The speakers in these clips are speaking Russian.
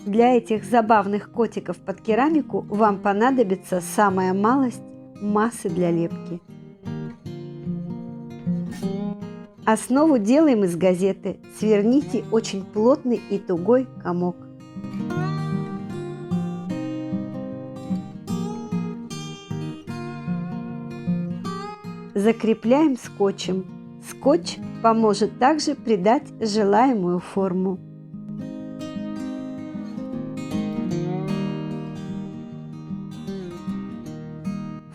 Для этих забавных котиков под керамику вам понадобится самая малость массы для лепки. Основу делаем из газеты. Сверните очень плотный и тугой комок. Закрепляем скотчем. Скотч поможет также придать желаемую форму.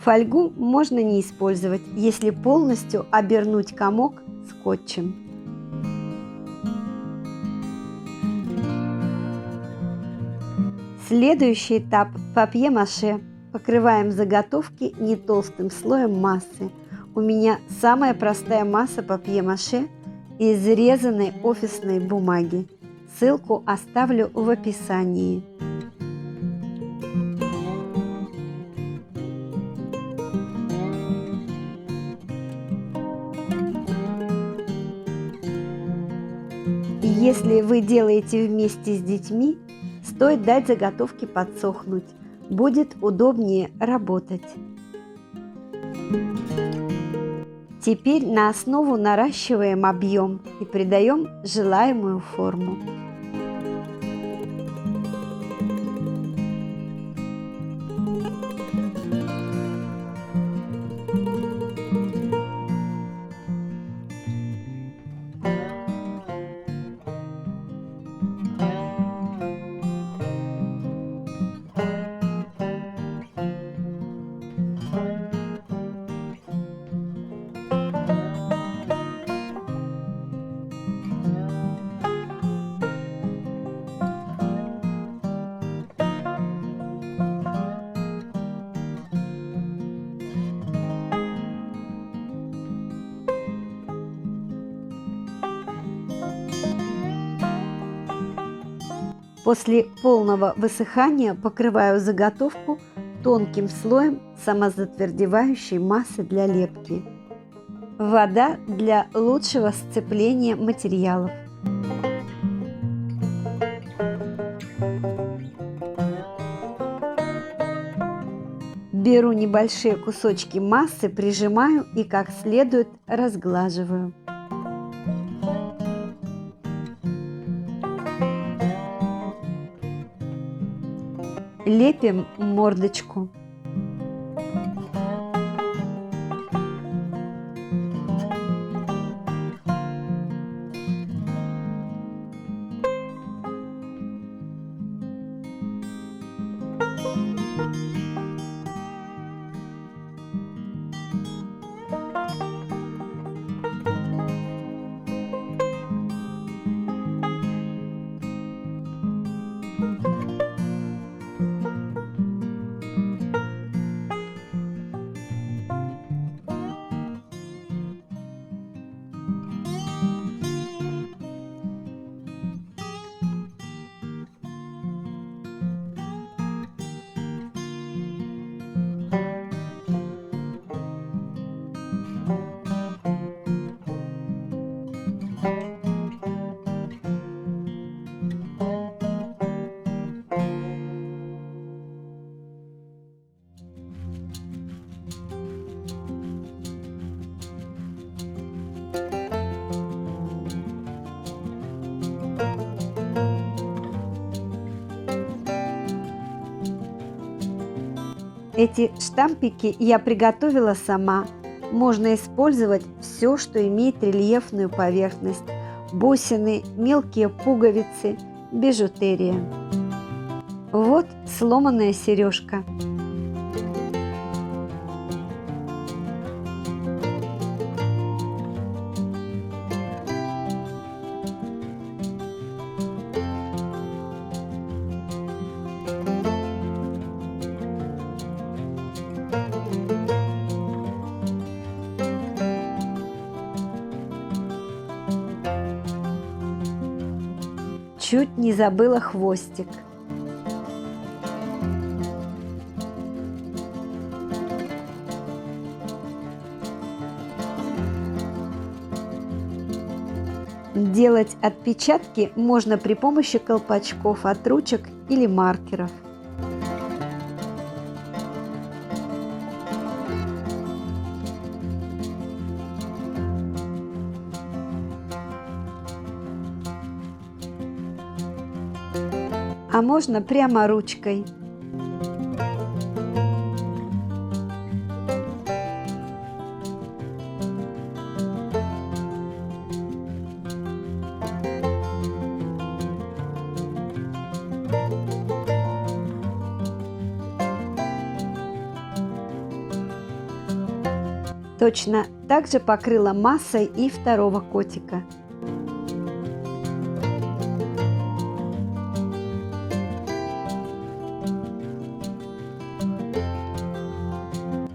Фольгу можно не использовать, если полностью обернуть комок скотчем. Следующий этап – папье-маше. Покрываем заготовки не толстым слоем массы. У меня самая простая масса папье-маше из резаной офисной бумаги. Ссылку оставлю в описании. Если вы делаете вместе с детьми, стоит дать заготовке подсохнуть. Будет удобнее работать. Теперь на основу наращиваем объем и придаем желаемую форму. После полного высыхания покрываю заготовку тонким слоем самозатвердевающей массы для лепки. Вода для лучшего сцепления материалов. Беру небольшие кусочки массы, прижимаю и как следует разглаживаю. Лепим мордочку. Эти штампики я приготовила сама. Можно использовать все, что имеет рельефную поверхность. Бусины, мелкие пуговицы, бижутерия. Вот сломанная сережка. Чуть не забыла хвостик. Делать отпечатки можно при помощи колпачков от ручек или маркеров. А можно прямо ручкой. Точно так же покрыла массой и второго котика.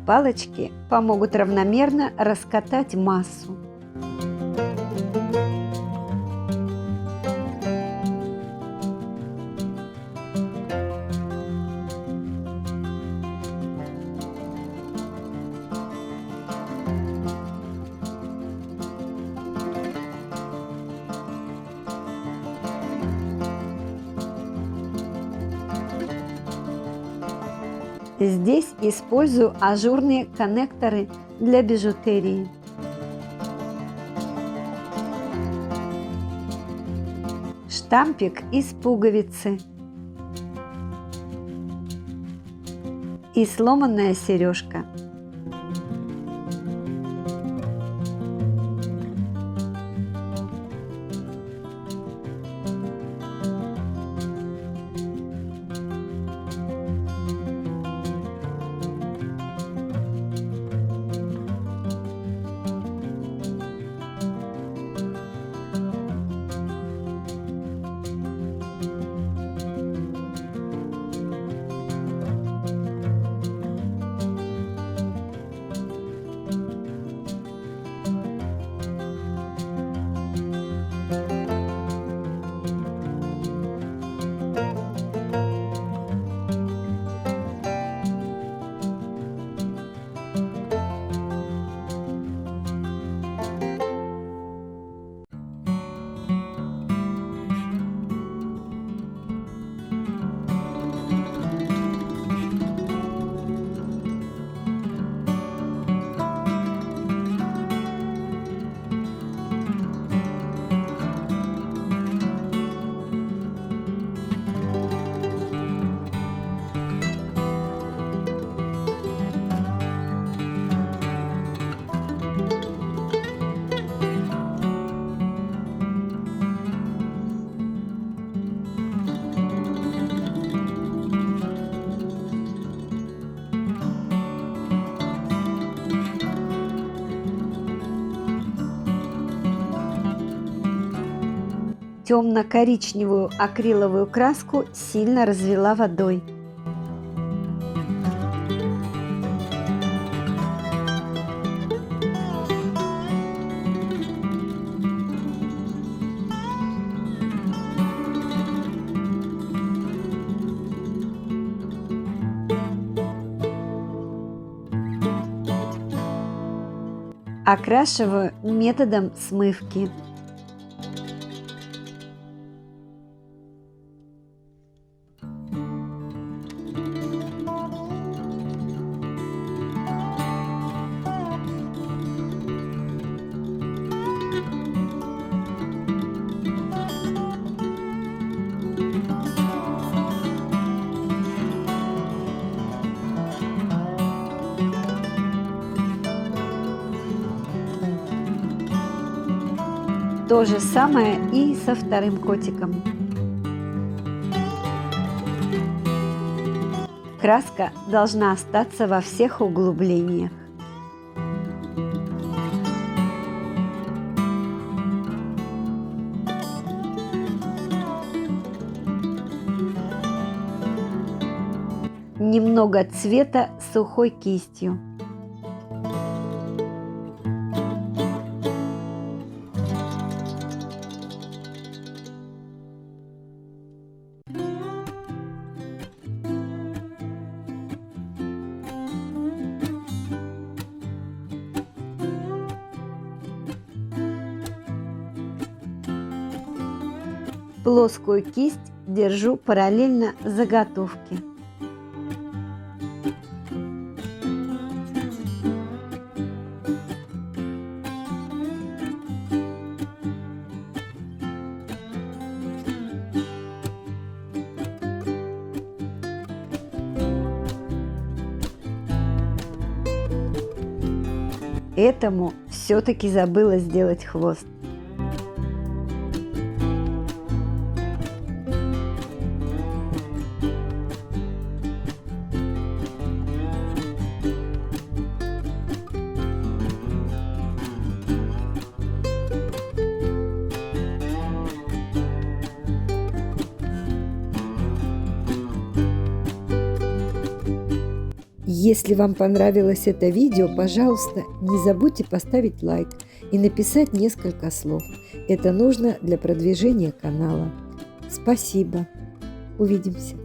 Палочки помогут равномерно раскатать массу. Здесь использую ажурные коннекторы для бижутерии. Штампик из пуговицы и сломанная сережка. Темно-коричневую акриловую краску сильно развела водой. Окрашиваю методом смывки. То же самое и со вторым котиком. Краска должна остаться во всех углублениях. Немного цвета сухой кистью. Плоскую кисть держу параллельно заготовке. Этому все-таки забыла сделать хвост. Если вам понравилось это видео, пожалуйста, не забудьте поставить лайк и написать несколько слов. Это нужно для продвижения канала. Спасибо. Увидимся.